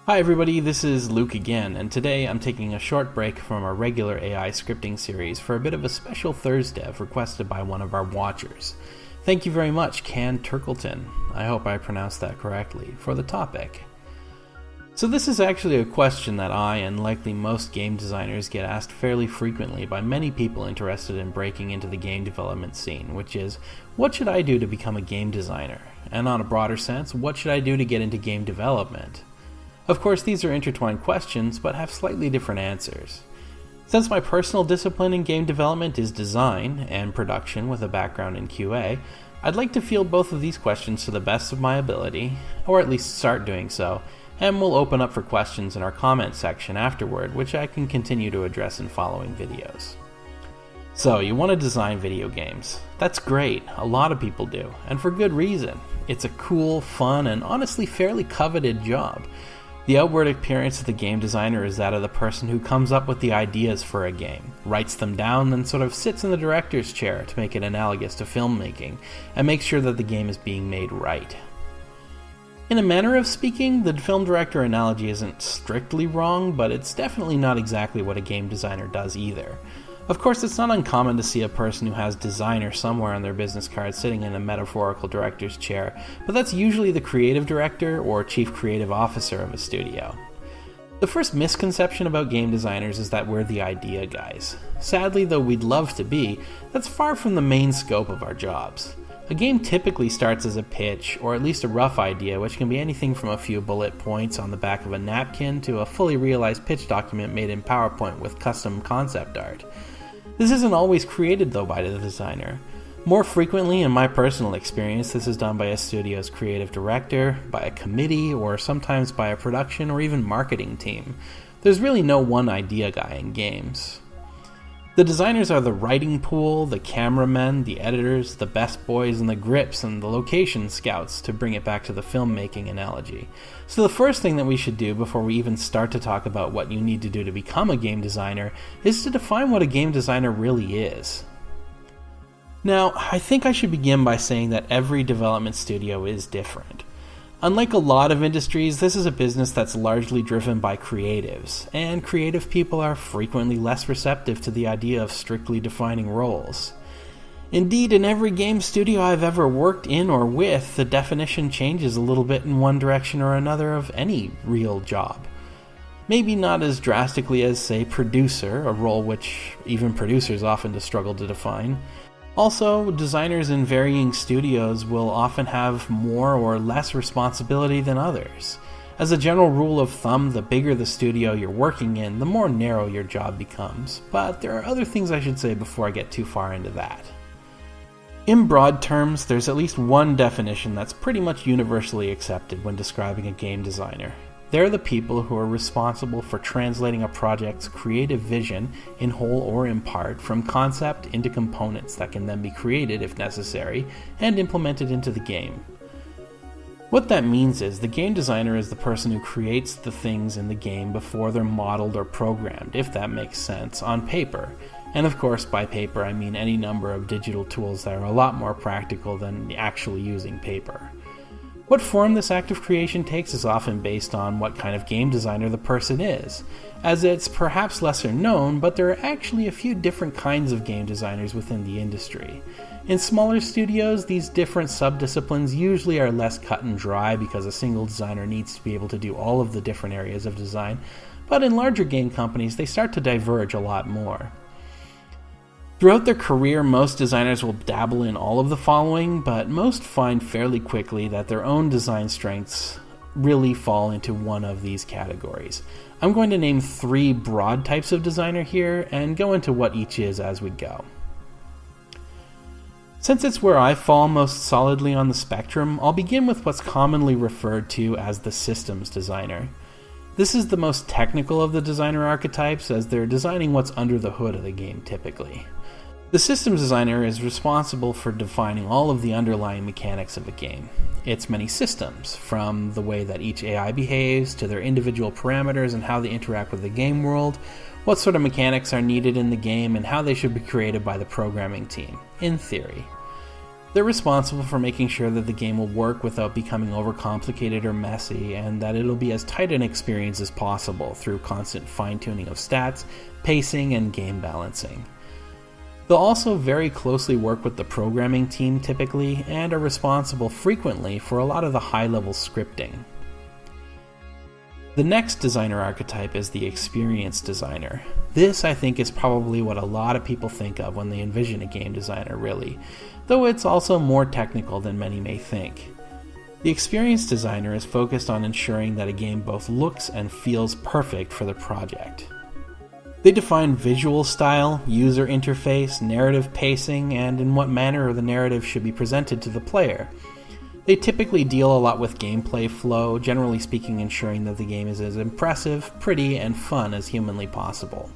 Hi everybody, this is Luke again, and today I'm taking a short break from our regular AI scripting series for a bit of a special ThursDev requested by one of our watchers. Thank you very much, Can Turkleton, I hope I pronounced that correctly, for the topic. So this is actually a question that I, and likely most game designers, get asked fairly frequently by many people interested in breaking into the game development scene, which is, what should I do to become a game designer? And on a broader sense, what should I do to get into game development? Of course, these are intertwined questions, but have slightly different answers. Since my personal discipline in game development is design and production with a background in QA, I'd like to field both of these questions to the best of my ability, or at least start doing so, and we'll open up for questions in our comment section afterward, which I can continue to address in following videos. So, you want to design video games. That's great, a lot of people do, and for good reason. It's a cool, fun, and honestly fairly coveted job. The outward appearance of the game designer is that of the person who comes up with the ideas for a game, writes them down, then sort of sits in the director's chair to make it analogous to filmmaking, and makes sure that the game is being made right. In a manner of speaking, the film director analogy isn't strictly wrong, but it's definitely not exactly what a game designer does either. Of course, it's not uncommon to see a person who has designer somewhere on their business card sitting in a metaphorical director's chair, but that's usually the creative director or chief creative officer of a studio. The first misconception about game designers is that we're the idea guys. Sadly, though we'd love to be, that's far from the main scope of our jobs. A game typically starts as a pitch, or at least a rough idea, which can be anything from a few bullet points on the back of a napkin to a fully realized pitch document made in PowerPoint with custom concept art. This isn't always created, though, by the designer. More frequently, in my personal experience, this is done by a studio's creative director, by a committee, or sometimes by a production or even marketing team. There's really no one idea guy in games. The designers are the writing pool, the cameramen, the editors, the best boys, and the grips, and the location scouts, to bring it back to the filmmaking analogy. So the first thing that we should do before we even start to talk about what you need to do to become a game designer is to define what a game designer really is. Now, I think I should begin by saying that every development studio is different. Unlike a lot of industries, this is a business that's largely driven by creatives, and creative people are frequently less receptive to the idea of strictly defining roles. Indeed, in every game studio I've ever worked in or with, the definition changes a little bit in one direction or another of any real job. Maybe not as drastically as, say, producer, a role which even producers often struggle to define. Also, designers in varying studios will often have more or less responsibility than others. As a general rule of thumb, the bigger the studio you're working in, the more narrow your job becomes. But there are other things I should say before I get too far into that. In broad terms, there's at least one definition that's pretty much universally accepted when describing a game designer. They're the people who are responsible for translating a project's creative vision, in whole or in part, from concept into components that can then be created, if necessary, and implemented into the game. What that means is the game designer is the person who creates the things in the game before they're modeled or programmed, if that makes sense, on paper. And of course, by paper I mean any number of digital tools that are a lot more practical than actually using paper. What form this act of creation takes is often based on what kind of game designer the person is, as it's perhaps lesser known, but there are actually a few different kinds of game designers within the industry. In smaller studios, these different subdisciplines usually are less cut and dry because a single designer needs to be able to do all of the different areas of design, but in larger game companies they start to diverge a lot more. Throughout their career, most designers will dabble in all of the following, but most find fairly quickly that their own design strengths really fall into one of these categories. I'm going to name 3 broad types of designer here, and go into what each is as we go. Since it's where I fall most solidly on the spectrum, I'll begin with what's commonly referred to as the systems designer. This is the most technical of the designer archetypes, as they're designing what's under the hood of the game typically. The systems designer is responsible for defining all of the underlying mechanics of a game. Its many systems, from the way that each AI behaves, to their individual parameters and how they interact with the game world, what sort of mechanics are needed in the game, and how they should be created by the programming team, in theory. They're responsible for making sure that the game will work without becoming overcomplicated or messy, and that it'll be as tight an experience as possible through constant fine-tuning of stats, pacing, and game balancing. They'll also very closely work with the programming team typically, and are responsible frequently for a lot of the high-level scripting. The next designer archetype is the experienced designer. This, I think, is probably what a lot of people think of when they envision a game designer, really, though it's also more technical than many may think. The experienced designer is focused on ensuring that a game both looks and feels perfect for the project. They define visual style, user interface, narrative pacing, and in what manner the narrative should be presented to the player. They typically deal a lot with gameplay flow, generally speaking ensuring that the game is as impressive, pretty, and fun as humanly possible.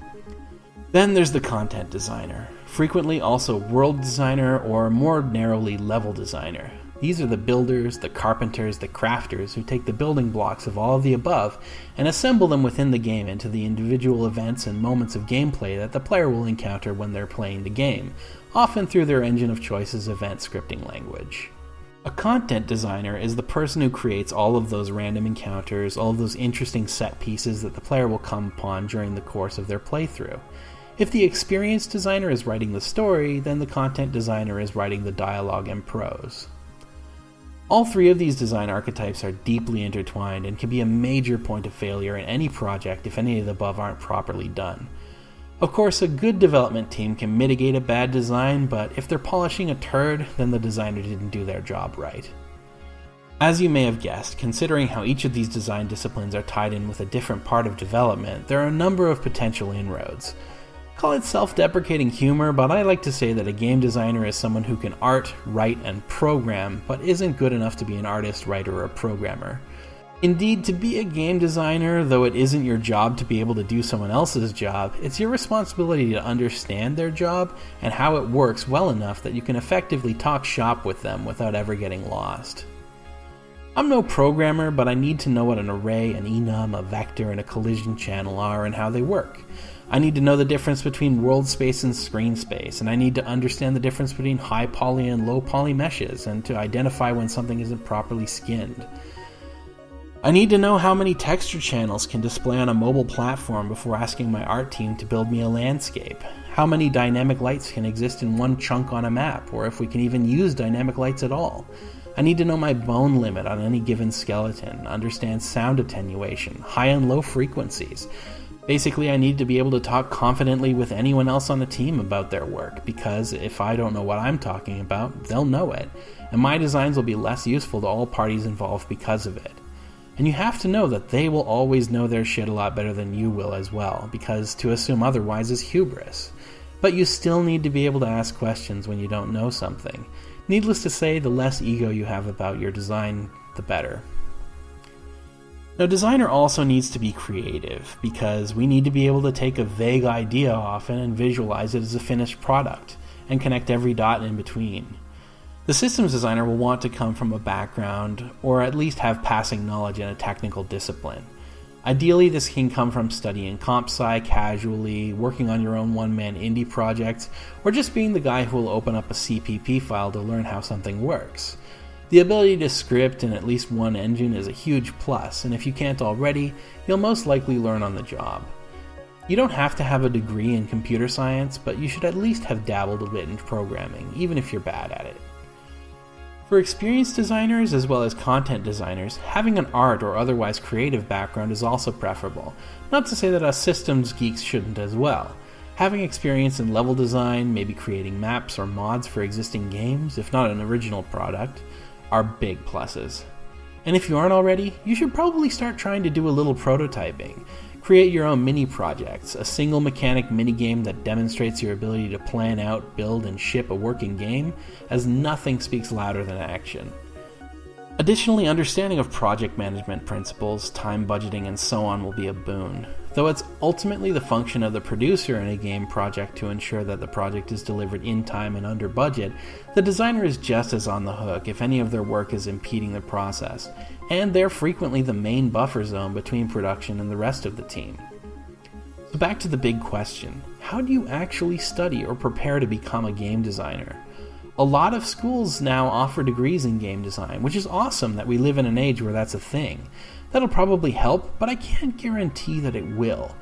Then there's the content designer, frequently also world designer or more narrowly level designer. These are the builders, the carpenters, the crafters who take the building blocks of all of the above and assemble them within the game into the individual events and moments of gameplay that the player will encounter when they're playing the game, often through their engine of choice's event scripting language. A content designer is the person who creates all of those random encounters, all of those interesting set pieces that the player will come upon during the course of their playthrough. If the experienced designer is writing the story, then the content designer is writing the dialogue and prose. All three of these design archetypes are deeply intertwined and can be a major point of failure in any project if any of the above aren't properly done. Of course, a good development team can mitigate a bad design, but if they're polishing a turd, then the designer didn't do their job right. As you may have guessed, considering how each of these design disciplines are tied in with a different part of development, there are a number of potential inroads. Call it self-deprecating humor, but I like to say that a game designer is someone who can art, write, and program, but isn't good enough to be an artist, writer, or programmer. Indeed, to be a game designer, though it isn't your job to be able to do someone else's job, it's your responsibility to understand their job and how it works well enough that you can effectively talk shop with them without ever getting lost. I'm no programmer, but I need to know what an array, an enum, a vector, and a collision channel are and how they work. I need to know the difference between world space and screen space, and I need to understand the difference between high poly and low poly meshes, and to identify when something isn't properly skinned. I need to know how many texture channels can display on a mobile platform before asking my art team to build me a landscape. How many dynamic lights can exist in one chunk on a map, or if we can even use dynamic lights at all. I need to know my bone limit on any given skeleton, understand sound attenuation, high and low frequencies. Basically, I need to be able to talk confidently with anyone else on the team about their work, because if I don't know what I'm talking about, they'll know it, and my designs will be less useful to all parties involved because of it. And you have to know that they will always know their shit a lot better than you will as well, because to assume otherwise is hubris. But you still need to be able to ask questions when you don't know something. Needless to say, the less ego you have about your design, the better. Now, designer also needs to be creative, because we need to be able to take a vague idea often and visualize it as a finished product, and connect every dot in between. The systems designer will want to come from a background, or at least have passing knowledge in a technical discipline. Ideally, this can come from studying comp sci casually, working on your own one-man indie projects, or just being the guy who will open up a CPP file to learn how something works. The ability to script in at least one engine is a huge plus, and if you can't already, you'll most likely learn on the job. You don't have to have a degree in computer science, but you should at least have dabbled a bit in programming, even if you're bad at it. For experienced designers, as well as content designers, having an art or otherwise creative background is also preferable. Not to say that us systems geeks shouldn't as well. Having experience in level design, maybe creating maps or mods for existing games, if not an original product, are big pluses. And if you aren't already, you should probably start trying to do a little prototyping. Create your own mini projects, a single mechanic minigame that demonstrates your ability to plan out, build, and ship a working game, as nothing speaks louder than action. Additionally, understanding of project management principles, time budgeting, and so on will be a boon. Though it's ultimately the function of the producer in a game project to ensure that the project is delivered in time and under budget, the designer is just as on the hook if any of their work is impeding the process, and they're frequently the main buffer zone between production and the rest of the team. So back to the big question, how do you actually study or prepare to become a game designer? A lot of schools now offer degrees in game design, which is awesome that we live in an age where that's a thing. That'll probably help, but I can't guarantee that it will.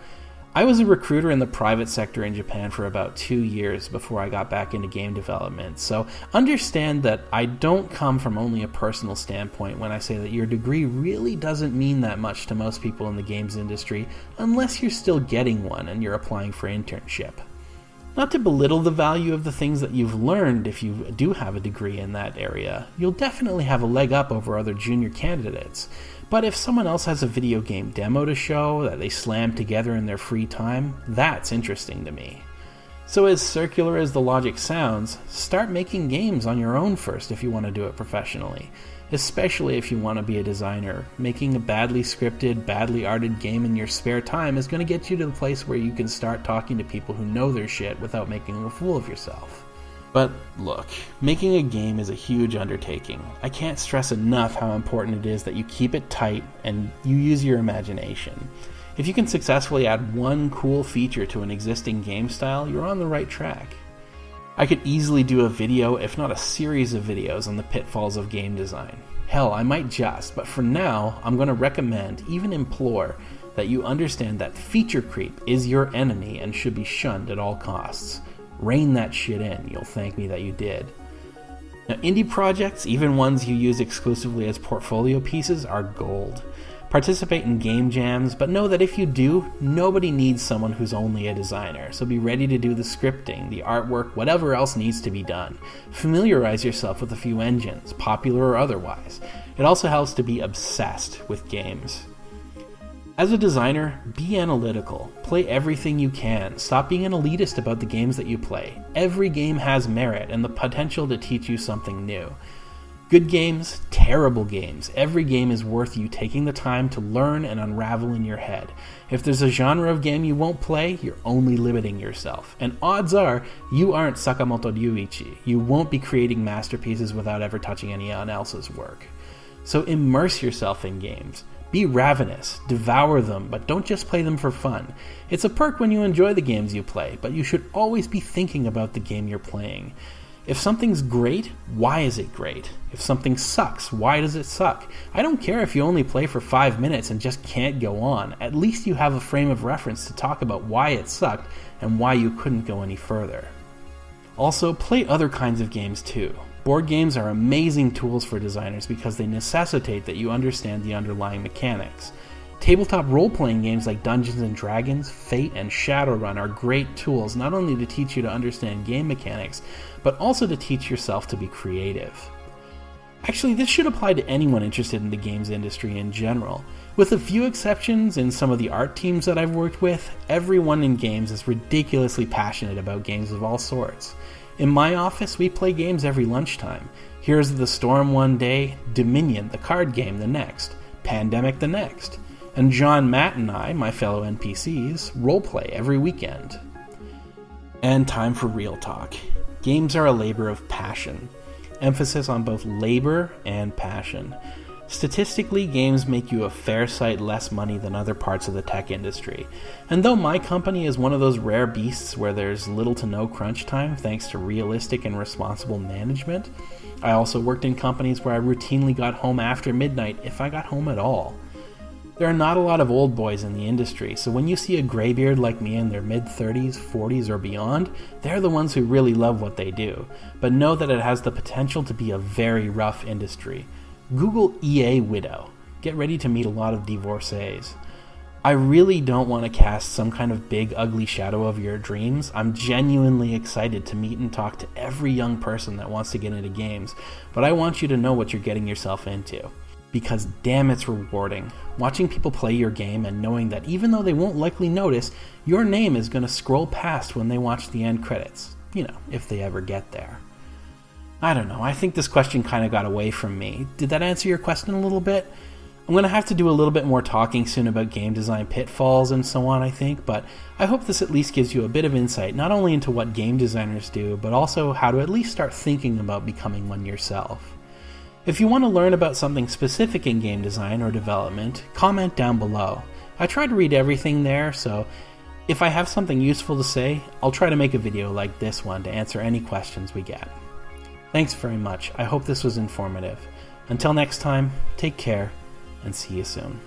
I was a recruiter in the private sector in Japan for about 2 years before I got back into game development, so understand that I don't come from only a personal standpoint when I say that your degree really doesn't mean that much to most people in the games industry unless you're still getting one and you're applying for internship. Not to belittle the value of the things that you've learned if you do have a degree in that area, you'll definitely have a leg up over other junior candidates. But if someone else has a video game demo to show that they slammed together in their free time, that's interesting to me. So as circular as the logic sounds, start making games on your own first if you want to do it professionally. Especially if you want to be a designer. Making a badly scripted, badly arted game in your spare time is going to get you to the place where you can start talking to people who know their shit without making a fool of yourself. But look, making a game is a huge undertaking. I can't stress enough how important it is that you keep it tight and you use your imagination. If you can successfully add one cool feature to an existing game style, you're on the right track. I could easily do a video, if not a series of videos, on the pitfalls of game design. Hell, I might just, but for now, I'm going to recommend, even implore, that you understand that feature creep is your enemy and should be shunned at all costs. Rein that shit in, you'll thank me that you did. Now, indie projects, even ones you use exclusively as portfolio pieces, are gold. Participate in game jams, but know that if you do, nobody needs someone who's only a designer, so be ready to do the scripting, the artwork, whatever else needs to be done. Familiarize yourself with a few engines, popular or otherwise. It also helps to be obsessed with games. As a designer, be analytical. Play everything you can. Stop being an elitist about the games that you play. Every game has merit and the potential to teach you something new. Good games, terrible games. Every game is worth you taking the time to learn and unravel in your head. If there's a genre of game you won't play, you're only limiting yourself. And odds are, you aren't Sakamoto Ryuichi. You won't be creating masterpieces without ever touching anyone else's work. So immerse yourself in games. Be ravenous, devour them, but don't just play them for fun. It's a perk when you enjoy the games you play, but you should always be thinking about the game you're playing. If something's great, why is it great? If something sucks, why does it suck? I don't care if you only play for 5 minutes and just can't go on. At least you have a frame of reference to talk about why it sucked and why you couldn't go any further. Also, play other kinds of games too. Board games are amazing tools for designers because they necessitate that you understand the underlying mechanics. Tabletop role-playing games like Dungeons & Dragons, Fate, and Shadowrun are great tools not only to teach you to understand game mechanics, but also to teach yourself to be creative. Actually, this should apply to anyone interested in the games industry in general. With a few exceptions in some of the art teams that I've worked with, everyone in games is ridiculously passionate about games of all sorts. In my office, we play games every lunchtime. Heroes of the Storm one day, Dominion, the card game, the next, Pandemic the next. And John, Matt, and I, my fellow NPCs, roleplay every weekend. And time for real talk. Games are a labor of passion. Emphasis on both labor and passion. Statistically, games make you a fair sight less money than other parts of the tech industry. And though my company is one of those rare beasts where there's little to no crunch time thanks to realistic and responsible management, I also worked in companies where I routinely got home after midnight if I got home at all. There are not a lot of old boys in the industry, so when you see a graybeard like me in their mid-30s, 40s, or beyond, they're the ones who really love what they do, but know that it has the potential to be a very rough industry. Google EA widow. Get ready to meet a lot of divorcees. I really don't want to cast some kind of big ugly shadow over your dreams. I'm genuinely excited to meet and talk to every young person that wants to get into games, but I want you to know what you're getting yourself into. Because damn, it's rewarding. Watching people play your game and knowing that even though they won't likely notice, your name is going to scroll past when they watch the end credits. You know, if they ever get there. I don't know, I think this question kind of got away from me. Did that answer your question a little bit? I'm going to have to do a little bit more talking soon about game design pitfalls and so on, I think, but I hope this at least gives you a bit of insight not only into what game designers do, but also how to at least start thinking about becoming one yourself. If you want to learn about something specific in game design or development, comment down below. I try to read everything there, so if I have something useful to say, I'll try to make a video like this one to answer any questions we get. Thanks very much. I hope this was informative. Until next time, take care and see you soon.